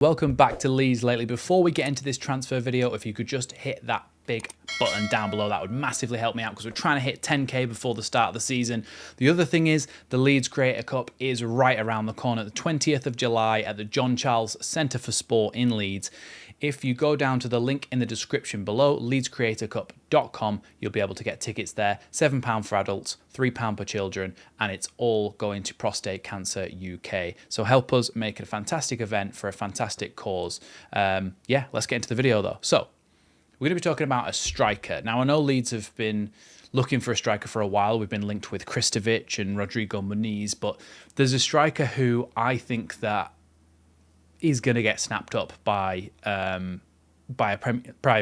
Welcome back to Leeds Lately. Before we get into this transfer video, if you could just hit that big button down below, that would massively help me out because we're trying to hit 10k before the start of the season. The other thing is the Leeds Creator Cup is right around the corner, the 20th of July at the John Charles Centre for Sport in Leeds. If you go down to the link in the description below, leedscreatorcup.com, you'll be able to get tickets there. £7 for adults, £3 per children, and it's all going to Prostate Cancer UK. So help us make it a fantastic event for a fantastic cause. Yeah, let's get into the video though. So we're going to be talking about a striker. Now, I know Leeds have been looking for a striker for a while. We've been linked with Kristovic and Rodrigo Muniz, but there's a striker who I think that is going to get snapped up by a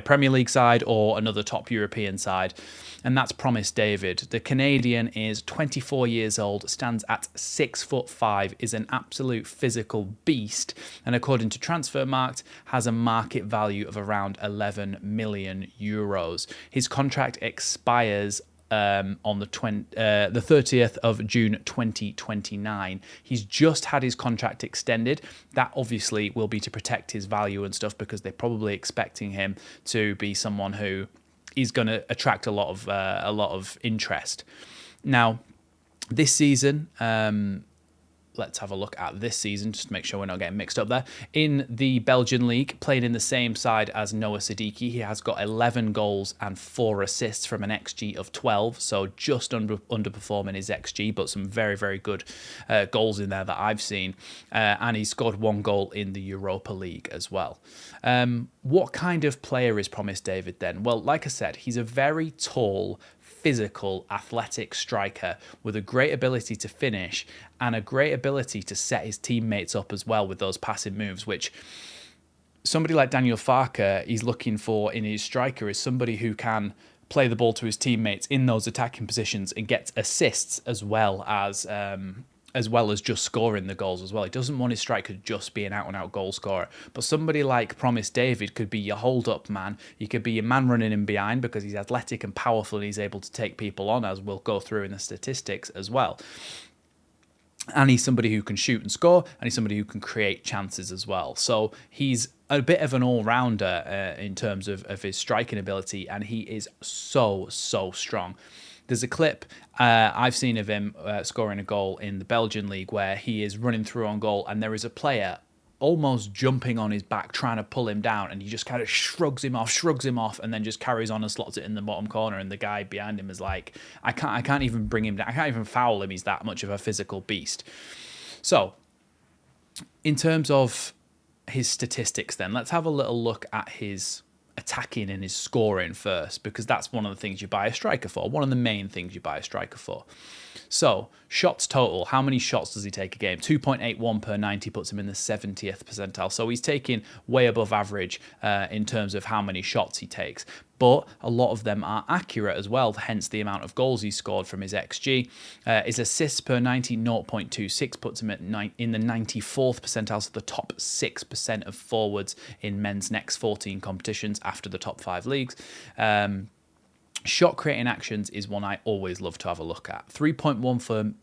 Premier League side or another top European side, and that's Promise David. The Canadian is 24 years old, stands at 6'5", is an absolute physical beast, and according to Transfermarkt, has a market value of around 11 million euros. His contract expires on the 30th of June 2029. He's just had his contract extended. That obviously will be to protect his value and stuff because they're probably expecting him to be someone who is going to attract a lot of interest. Now, this season, let's have a look at this season, just to make sure we're not getting mixed up there. In the Belgian League, playing in the same side as Noah Siddiqui, he has got 11 goals and 4 assists from an XG of 12, so just underperforming his XG, but some very, very good goals in there that I've seen. And he scored 1 goal in the Europa League as well. What kind of player is Promise David then? Well, like I said, he's a very tall, physical, athletic striker with a great ability to finish and a great ability to set his teammates up as well with those passing moves, which somebody like Daniel Farke is looking for in his striker, is somebody who can play the ball to his teammates in those attacking positions and get assists as well as just scoring the goals as well. He doesn't want his striker to just be an out-and-out goal scorer. But somebody like Promise David could be your hold-up man. He could be your man running in behind because he's athletic and powerful and he's able to take people on, as we'll go through in the statistics as well. And he's somebody who can shoot and score, and he's somebody who can create chances as well. So he's a bit of an all-rounder in terms of his striking ability, and he is so strong. There's a clip I've seen of him scoring a goal in the Belgian League where he is running through on goal and there is a player almost jumping on his back trying to pull him down, and he just kind of shrugs him off and then just carries on and slots it in the bottom corner, and the guy behind him is like, I can't even bring him down. I can't even foul him. He's that much of a physical beast. So in terms of his statistics then, let's have a little look at his attacking and his scoring first, because that's one of the things you buy a striker for, one of the main things you buy a striker for. So shots total, how many shots does he take a game? 2.81 per 90 puts him in the 70th percentile, so he's taking way above average in terms of how many shots he takes, but a lot of them are accurate as well, hence the amount of goals he scored from his XG. His assists per 90, 0.26, puts him at in the 94th percentile, so the top 6% of forwards in men's next 14 competitions after the top 5 leagues. Shot creating actions is one I always love to have a look at. 3.1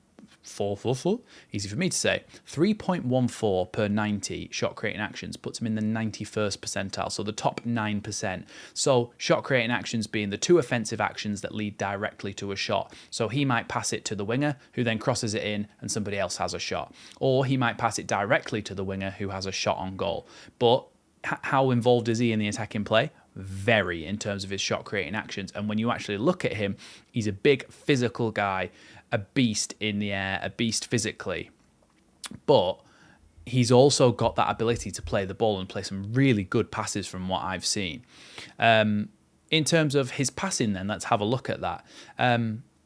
easy for me to say, 3.14 per 90 shot creating actions puts him in the 91st percentile, so the top 9%. So shot creating actions being the 2 offensive actions that lead directly to a shot. So he might pass it to the winger, who then crosses it in and somebody else has a shot. Or he might pass it directly to the winger who has a shot on goal. But how involved is he in the attacking play? Very, in terms of his shot creating actions. And when you actually look at him, he's a big physical guy, a beast in the air, a beast physically, but he's also got that ability to play the ball and play some really good passes from what I've seen. In terms of his passing then, let's have a look at that.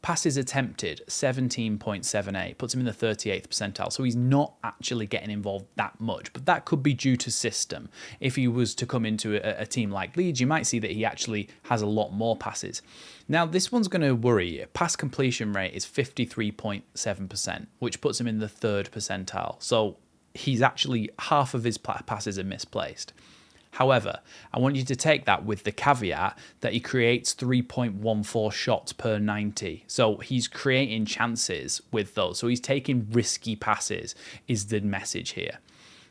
Passes attempted, 17.78, puts him in the 38th percentile. So he's not actually getting involved that much, but that could be due to system. If he was to come into a team like Leeds, you might see that he actually has a lot more passes. Now, this one's going to worry you. Pass completion rate is 53.7%, which puts him in the 3rd percentile. So he's actually, half of his passes are misplaced. However, I want you to take that with the caveat that he creates 3.14 shots per 90. So he's creating chances with those. So he's taking risky passes is the message here.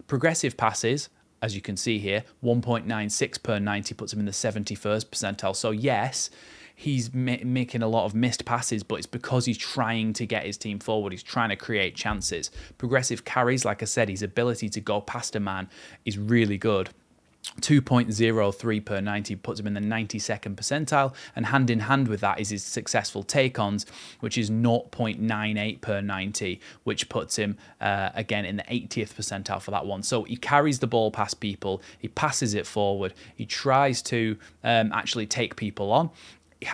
Progressive passes as you can see here, 1.96 per 90 puts him in the 71st percentile. So yes, he's making a lot of missed passes, but it's because he's trying to get his team forward. He's trying to create chances. Progressive carries, like I said, his ability to go past a man is really good. 2.03 per 90 puts him in the 92nd percentile, and hand in hand with that is his successful take-ons, which is 0.98 per 90, which puts him again in the 80th percentile for that one. So he carries the ball past people, he passes it forward, he tries to actually take people on.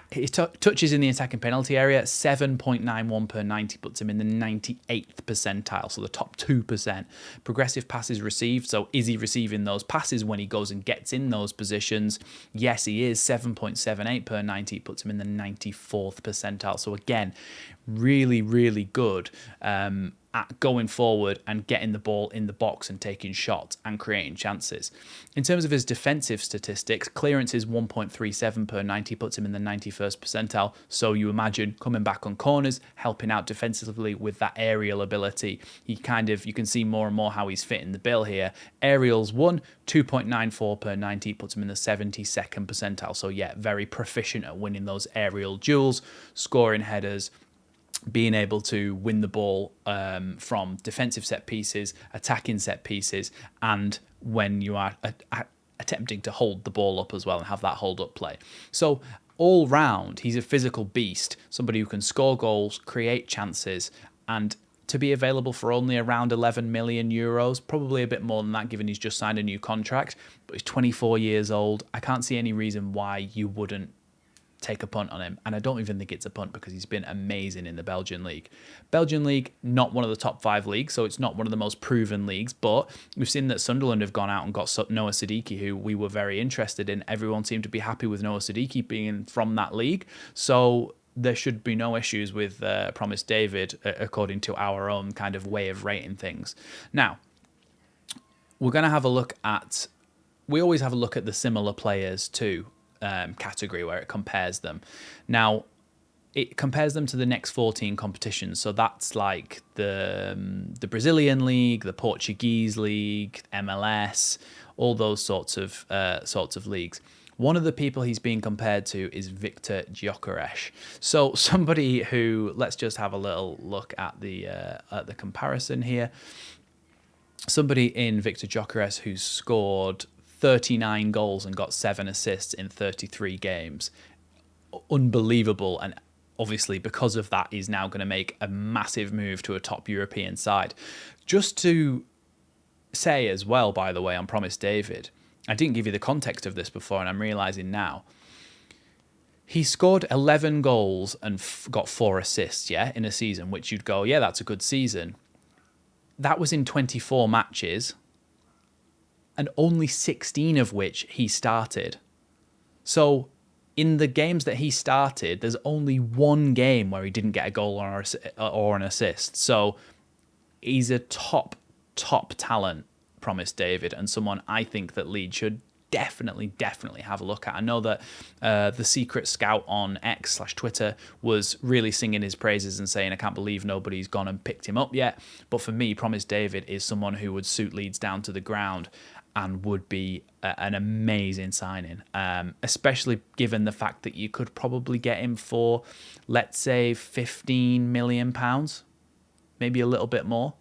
His touches in the attacking penalty area, 7.91 per 90 puts him in the 98th percentile, so the top 2%. Progressive passes received, so is he receiving those passes when he goes and gets in those positions? Yes, he is. 7.78 per 90 puts him in the 94th percentile. So again, really, really good at going forward and getting the ball in the box and taking shots and creating chances. In terms of his defensive statistics, clearance is 1.37 per 90 puts him in the 91st percentile. So you imagine coming back on corners, helping out defensively with that aerial ability. You can see more and more how he's fitting the bill here. Aerials 2.94 per 90 puts him in the 72nd percentile. So yeah, very proficient at winning those aerial duels, scoring headers, being able to win the ball from defensive set pieces, attacking set pieces, and when you are attempting to hold the ball up as well and have that hold-up play. So all round, he's a physical beast, somebody who can score goals, create chances, and to be available for only around 11 million euros, probably a bit more than that given he's just signed a new contract, but he's 24 years old. I can't see any reason why you wouldn't take a punt on him, and I don't even think it's a punt because he's been amazing in the Belgian league. Belgian league, not one of the top 5 leagues, so it's not one of the most proven leagues, but we've seen that Sunderland have gone out and got Noah Siddiqui, who we were very interested in. Everyone seemed to be happy with Noah Siddiqui being from that league, so there should be no issues with Promise David according to our own kind of way of rating things. Now, we're going to have a look at, we always have a look at the similar players too, category where it compares them. Now, it compares them to the next 14 competitions. So that's like the Brazilian league, the Portuguese league, MLS, all those sorts of leagues. One of the people he's being compared to is Victor Gyökeres. So somebody who, let's just have a little look at the comparison here. Somebody in Victor Gyökeres who's scored 39 goals and got 7 assists in 33 games. Unbelievable. And obviously because of that, he's now going to make a massive move to a top European side. Just to say as well, by the way, on Promise David, I didn't give you the context of this before, and I'm realising now. He scored 11 goals and got 4 assists, in a season, which you'd go, yeah, that's a good season. That was in 24 matches, and only 16 of which he started. So in the games that he started, there's only one game where he didn't get a goal or an assist. So he's a top talent, Promise David, and someone I think that Leeds should definitely have a look at. I know that the secret scout on X/Twitter was really singing his praises and saying, I can't believe nobody's gone and picked him up yet. But for me, Promise David is someone who would suit Leeds down to the ground and would be an amazing signing, especially given the fact that you could probably get him for, let's say, £15 million, maybe a little bit more.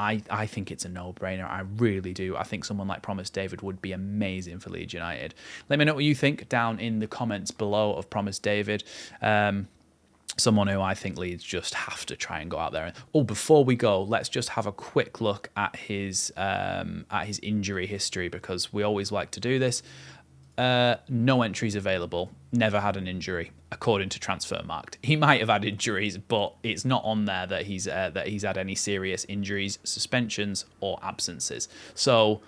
I think it's a no-brainer. I really do. I think someone like Promise David would be amazing for Leeds United. Let me know what you think down in the comments below of Promise David. Someone who I think Leeds just have to try and go out there. Oh, before we go, let's just have a quick look at his injury history, because we always like to do this. No entries available. Never had an injury, according to Transfermarkt. He might have had injuries, but it's not on there that he's had any serious injuries, suspensions, or absences. So,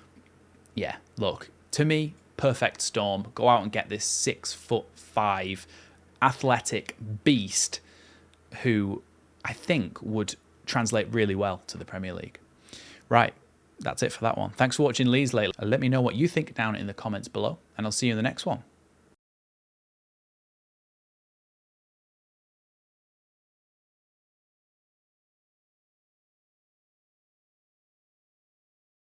yeah, look, to me, perfect storm. Go out and get this 6'5" athletic beast who I think would translate really well to the Premier League. Right, that's it for that one. Thanks for watching Leeds Lately. Let me know what you think down in the comments below, and I'll see you in the next one.